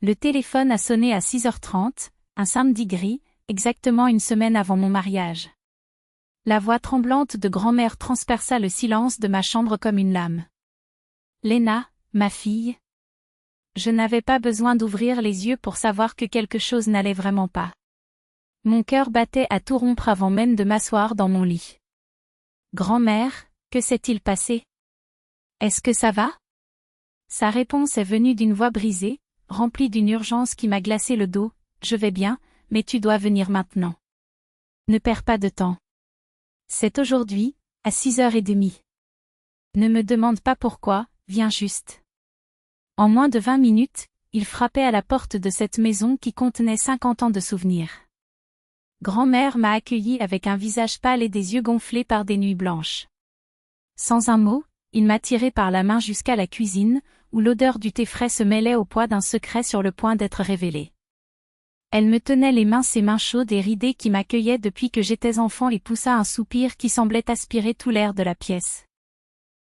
Le téléphone a sonné à 6h30, un samedi gris, exactement une semaine avant mon mariage. La voix tremblante de grand-mère transperça le silence de ma chambre comme une lame. Léna, ma fille. Je n'avais pas besoin d'ouvrir les yeux pour savoir que quelque chose n'allait vraiment pas. Mon cœur battait à tout rompre avant même de m'asseoir dans mon lit. Grand-mère, que s'est-il passé? Est-ce que ça va? Sa réponse est venue d'une voix brisée, remplie d'une urgence qui m'a glacé le dos. Je vais bien, mais tu dois venir maintenant. Ne perds pas de temps. C'est aujourd'hui, à 6h30. Ne me demande pas pourquoi, viens juste. En moins de 20 minutes, il frappait à la porte de cette maison qui contenait 50 ans de souvenirs. Grand-mère m'a accueilli avec un visage pâle et des yeux gonflés par des nuits blanches. Sans un mot, il m'a tiré par la main jusqu'à la cuisine, où l'odeur du thé frais se mêlait au poids d'un secret sur le point d'être révélé. Elle me tenait les mains, ses mains chaudes et ridées qui m'accueillaient depuis que j'étais enfant, et poussa un soupir qui semblait aspirer tout l'air de la pièce.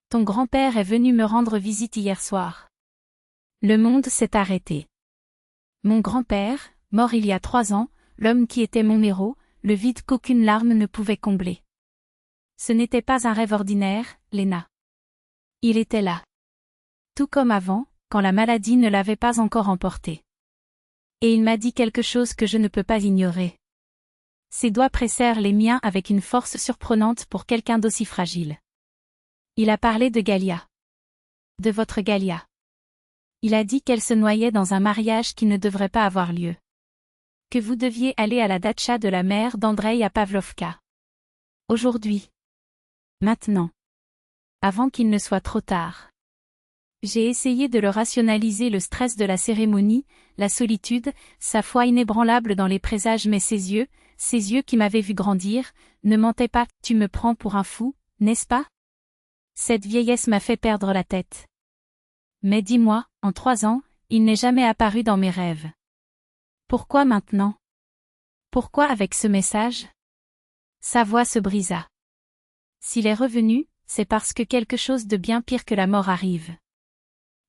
Ton grand-père est venu me rendre visite hier soir. Le monde s'est arrêté. Mon grand-père, mort il y a 3 ans, l'homme qui était mon héros, le vide qu'aucune larme ne pouvait combler. Ce n'était pas un rêve ordinaire, Léna. Il était là. Tout comme avant, quand la maladie ne l'avait pas encore emporté. Et il m'a dit quelque chose que je ne peux pas ignorer. Ses doigts pressèrent les miens avec une force surprenante pour quelqu'un d'aussi fragile. Il a parlé de Galia. De votre Galia. Il a dit qu'elle se noyait dans un mariage qui ne devrait pas avoir lieu. Que vous deviez aller à la datcha de la mère d'Andreï à Pavlovka. Aujourd'hui. Maintenant. Avant qu'il ne soit trop tard. J'ai essayé de le rationaliser, le stress de la cérémonie, la solitude, sa foi inébranlable dans les présages, mais ses yeux qui m'avaient vu grandir, ne mentaient pas. Tu me prends pour un fou, n'est-ce pas? Cette vieillesse m'a fait perdre la tête. Mais dis-moi, en 3 ans, il n'est jamais apparu dans mes rêves. Pourquoi maintenant? Pourquoi avec ce message? Sa voix se brisa. S'il est revenu, c'est parce que quelque chose de bien pire que la mort arrive.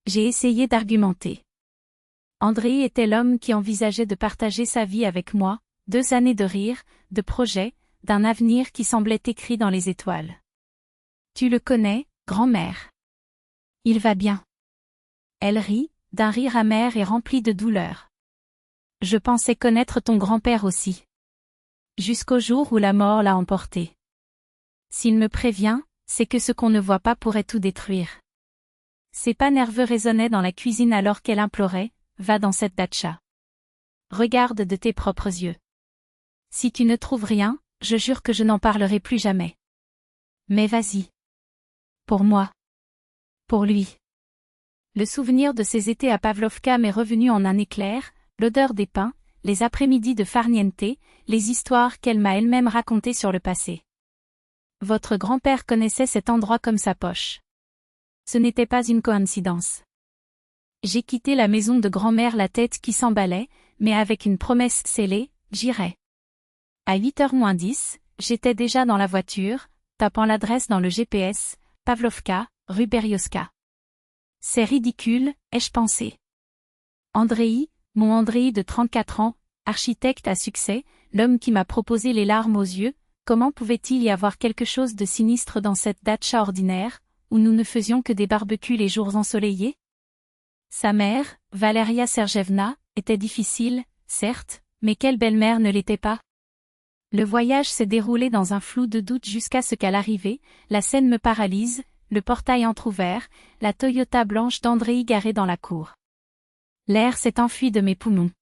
J'ai essayé d'argumenter. Andreï était l'homme qui envisageait de partager sa vie avec moi, 2 années de rire, de projets, d'un avenir qui semblait écrit dans les étoiles. Tu le connais, grand-mère. Il va bien. Elle rit, d'un rire amer et rempli de douleur. Je pensais connaître ton grand-père aussi. Jusqu'au jour où la mort l'a emporté. S'il me prévient, c'est que ce qu'on ne voit pas pourrait tout détruire. Ses pas nerveux résonnaient dans la cuisine alors qu'elle implorait, va dans cette datcha. Regarde de tes propres yeux. Si tu ne trouves rien, je jure que je n'en parlerai plus jamais. Mais vas-y. Pour moi. Pour lui. Le souvenir de ces étés à Pavlovka m'est revenu en un éclair, l'odeur des pains, les après-midi de farniente, les histoires qu'elle m'a elle-même racontées sur le passé. Votre grand-père connaissait cet endroit comme sa poche. Ce n'était pas une coïncidence. J'ai quitté la maison de grand-mère la tête qui s'emballait, mais avec une promesse scellée, j'irai. À 8h moins 10, j'étais déjà dans la voiture, tapant l'adresse dans le GPS, Pavlovka, rue Berioska. C'est ridicule, ai-je pensé. Andreï, mon Andreï de 34 ans, architecte à succès, l'homme qui m'a proposé les larmes aux yeux, comment pouvait-il y avoir quelque chose de sinistre dans cette datcha ordinaire, où nous ne faisions que des barbecues les jours ensoleillés? Sa mère, Valeria Sergevna, était difficile, certes, mais quelle belle-mère ne l'était pas? Le voyage s'est déroulé dans un flou de doute jusqu'à ce qu'à l'arrivée, la scène me paralyse, le portail entr'ouvert, la Toyota blanche d'Andreï garée dans la cour. L'air s'est enfui de mes poumons.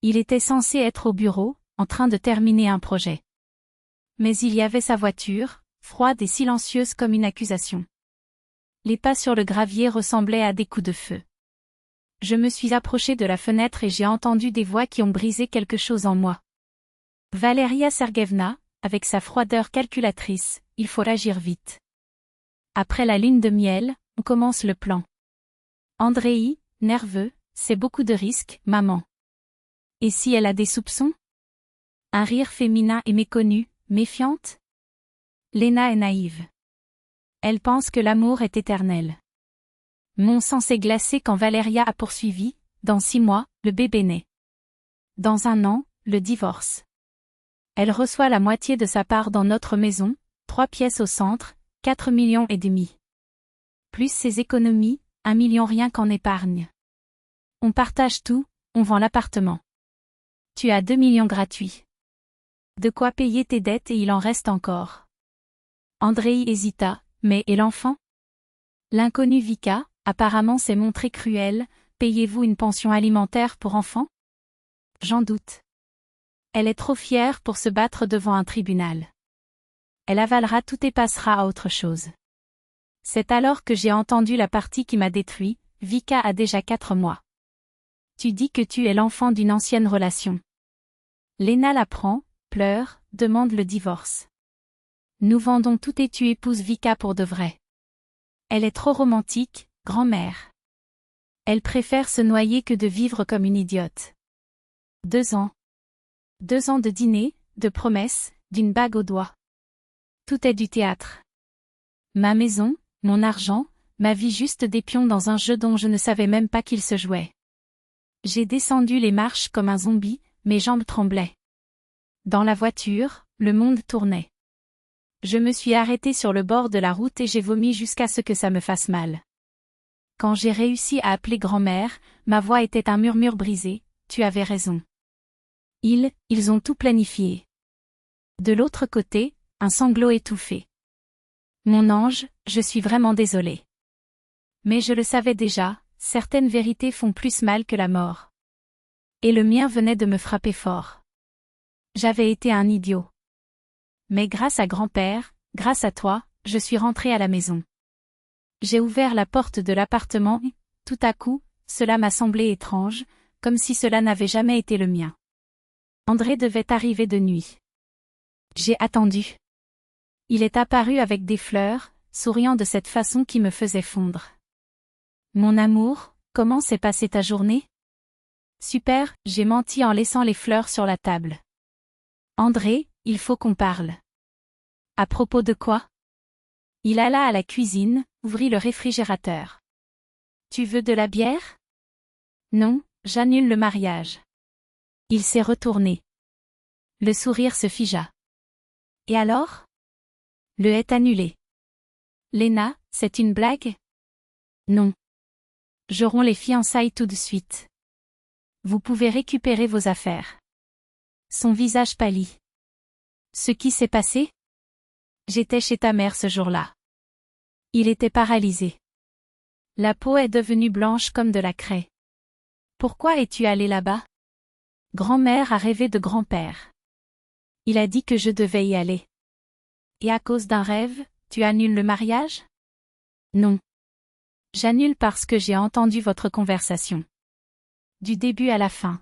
Il était censé être au bureau, en train de terminer un projet. Mais il y avait sa voiture, froide et silencieuse comme une accusation. Les pas sur le gravier ressemblaient à des coups de feu. Je me suis approchée de la fenêtre et j'ai entendu des voix qui ont brisé quelque chose en moi. Valeria Sergevna, avec sa froideur calculatrice, il faut agir vite. Après la lune de miel, on commence le plan. Andreï, nerveux, c'est beaucoup de risques, maman. Et si elle a des soupçons? Un rire féminin et méconnu, méfiante? Léna est naïve. Elle pense que l'amour est éternel. Mon sang s'est glacé quand Valeria a poursuivi, Dans 6 mois, le bébé naît. Dans 1 an, le divorce. Elle reçoit la moitié de sa part dans notre maison, 3 pièces au centre, 4,5 millions. Plus ses économies, 1 million rien qu'en épargne. On partage tout, on vend l'appartement. Tu as 2 millions gratuits. De quoi payer tes dettes et il en reste encore. Andrei hésita, mais et l'enfant? L'inconnu Vika, apparemment s'est montré cruel, payez-vous une pension alimentaire pour enfants? J'en doute. Elle est trop fière pour se battre devant un tribunal. Elle avalera tout et passera à autre chose. C'est alors que j'ai entendu la partie qui m'a détruit, Vika a déjà 4 mois. Tu dis que tu es l'enfant d'une ancienne relation. Lena l'apprend, pleure, demande le divorce. Nous vendons tout et tu épouses Vika pour de vrai. Elle est trop romantique, grand-mère. Elle préfère se noyer que de vivre comme une idiote. 2 ans. 2 ans de dîner, de promesses, d'une bague au doigt. Tout est du théâtre. Ma maison, mon argent, ma vie juste des pions dans un jeu dont je ne savais même pas qu'il se jouait. J'ai descendu les marches comme un zombie, mes jambes tremblaient. Dans la voiture, le monde tournait. Je me suis arrêtée sur le bord de la route et j'ai vomi jusqu'à ce que ça me fasse mal. Quand j'ai réussi à appeler grand-mère, ma voix était un murmure brisé, tu avais raison. Ils ont tout planifié. De l'autre côté, un sanglot étouffé. Mon ange, je suis vraiment désolée. Mais je le savais déjà, certaines vérités font plus mal que la mort. Et le mien venait de me frapper fort. J'avais été un idiot. Mais grâce à grand-père, grâce à toi, je suis rentrée à la maison. J'ai ouvert la porte de l'appartement et, tout à coup, cela m'a semblé étrange, comme si cela n'avait jamais été le mien. André devait arriver de nuit. J'ai attendu. Il est apparu avec des fleurs, souriant de cette façon qui me faisait fondre. Mon amour, comment s'est passée ta journée? Super, j'ai menti en laissant les fleurs sur la table. André, il faut qu'on parle. À propos de quoi? Il alla à la cuisine, ouvrit le réfrigérateur. Tu veux de la bière? Non, j'annule le mariage. Il s'est retourné. Le sourire se figea. Et alors? Le est annulé. Lena, c'est une blague? Non. J'aurai les fiançailles tout de suite. Vous pouvez récupérer vos affaires. Son visage pâlit. Ce qui s'est passé? J'étais chez ta mère ce jour-là. Il était paralysé. La peau est devenue blanche comme de la craie. Pourquoi es-tu allé là-bas? Grand-mère a rêvé de grand-père. Il a dit que je devais y aller. Et à cause d'un rêve, tu annules le mariage? Non. J'annule parce que j'ai entendu votre conversation. Du début à la fin.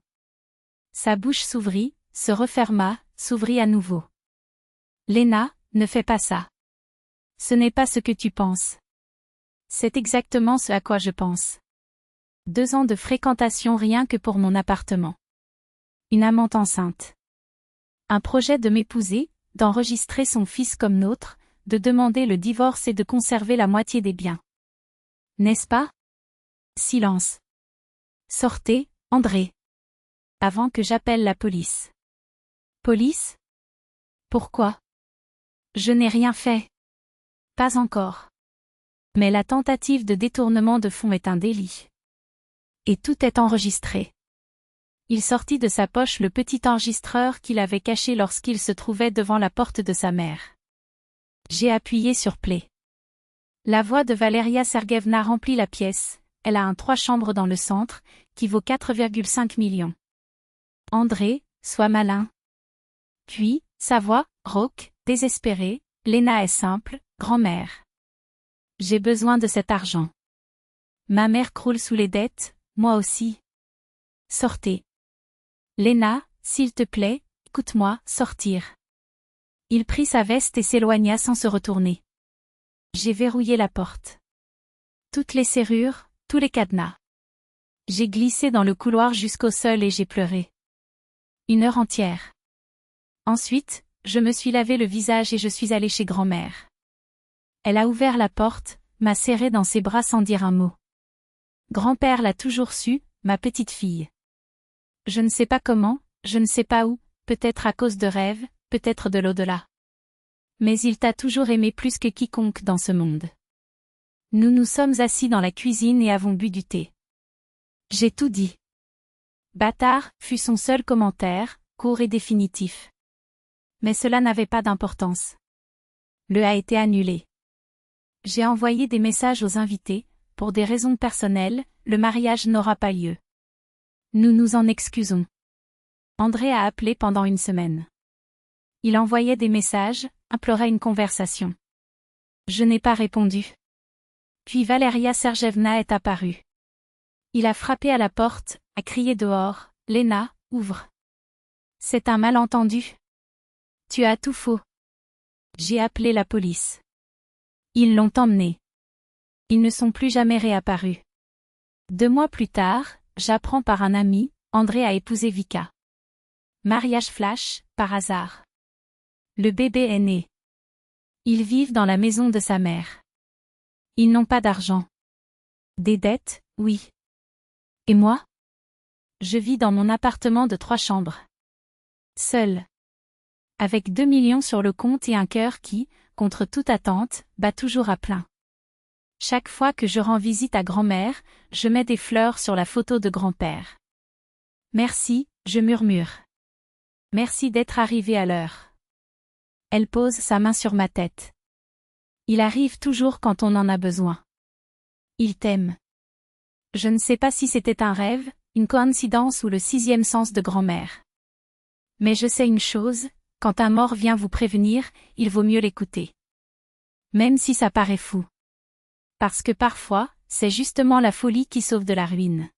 Sa bouche s'ouvrit, se referma, s'ouvrit à nouveau. Lena, ne fais pas ça. Ce n'est pas ce que tu penses. C'est exactement ce à quoi je pense. 2 ans de fréquentation rien que pour mon appartement. Une amante enceinte. Un projet de m'épouser, d'enregistrer son fils comme nôtre, de demander le divorce et de conserver la moitié des biens. N'est-ce pas? Silence. Sortez, André. Avant que j'appelle la police. Police? Pourquoi? Je n'ai rien fait. Pas encore. Mais la tentative de détournement de fonds est un délit. Et tout est enregistré. Il sortit de sa poche le petit enregistreur qu'il avait caché lorsqu'il se trouvait devant la porte de sa mère. J'ai appuyé sur play. La voix de Valeria Sergeyevna remplit la pièce, elle a un 3 chambres dans le centre, qui vaut 4,5 millions. André, sois malin. Puis, sa voix, rauque, désespérée, Lena est simple, grand-mère. J'ai besoin de cet argent. Ma mère croule sous les dettes, moi aussi. Sortez. Lena, s'il te plaît, écoute-moi, sortir. Il prit sa veste et s'éloigna sans se retourner. J'ai verrouillé la porte. Toutes les serrures, tous les cadenas. J'ai glissé dans le couloir jusqu'au sol et j'ai pleuré. 1 heure entière. Ensuite, je me suis lavé le visage et je suis allée chez grand-mère. Elle a ouvert la porte, m'a serré dans ses bras sans dire un mot. Grand-père l'a toujours su, ma petite fille. Je ne sais pas comment, je ne sais pas où, peut-être à cause de rêves, peut-être de l'au-delà. Mais il t'a toujours aimé plus que quiconque dans ce monde. Nous nous sommes assis dans la cuisine et avons bu du thé. J'ai tout dit. Bâtard, fut son seul commentaire, court et définitif. Mais cela n'avait pas d'importance. Le a été annulé. J'ai envoyé des messages aux invités, pour des raisons personnelles, le mariage n'aura pas lieu. Nous nous en excusons. André a appelé pendant une semaine. Il envoyait des messages, implorait une conversation. Je n'ai pas répondu. Puis Valeria Sergevna est apparue. Il a frappé à la porte, a crié dehors, « Léna, ouvre. C'est un malentendu. Tu as tout faux. » J'ai appelé la police. Ils l'ont emmené. Ils ne sont plus jamais réapparus. 2 mois plus tard, j'apprends par un ami, André a épousé Vika. Mariage flash, par hasard. Le bébé est né. Ils vivent dans la maison de sa mère. Ils n'ont pas d'argent. Des dettes, oui. Et moi? Je vis dans mon appartement de 3 chambres. Seul. Avec 2 millions sur le compte et un cœur qui, contre toute attente, bat toujours à plein. Chaque fois que je rends visite à grand-mère, je mets des fleurs sur la photo de grand-père. Merci, je murmure. Merci d'être arrivé à l'heure. Elle pose sa main sur ma tête. Il arrive toujours quand on en a besoin. Il t'aime. Je ne sais pas si c'était un rêve, une coïncidence ou le 6e sens de grand-mère. Mais je sais une chose, quand un mort vient vous prévenir, il vaut mieux l'écouter. Même si ça paraît fou. Parce que parfois, c'est justement la folie qui sauve de la ruine.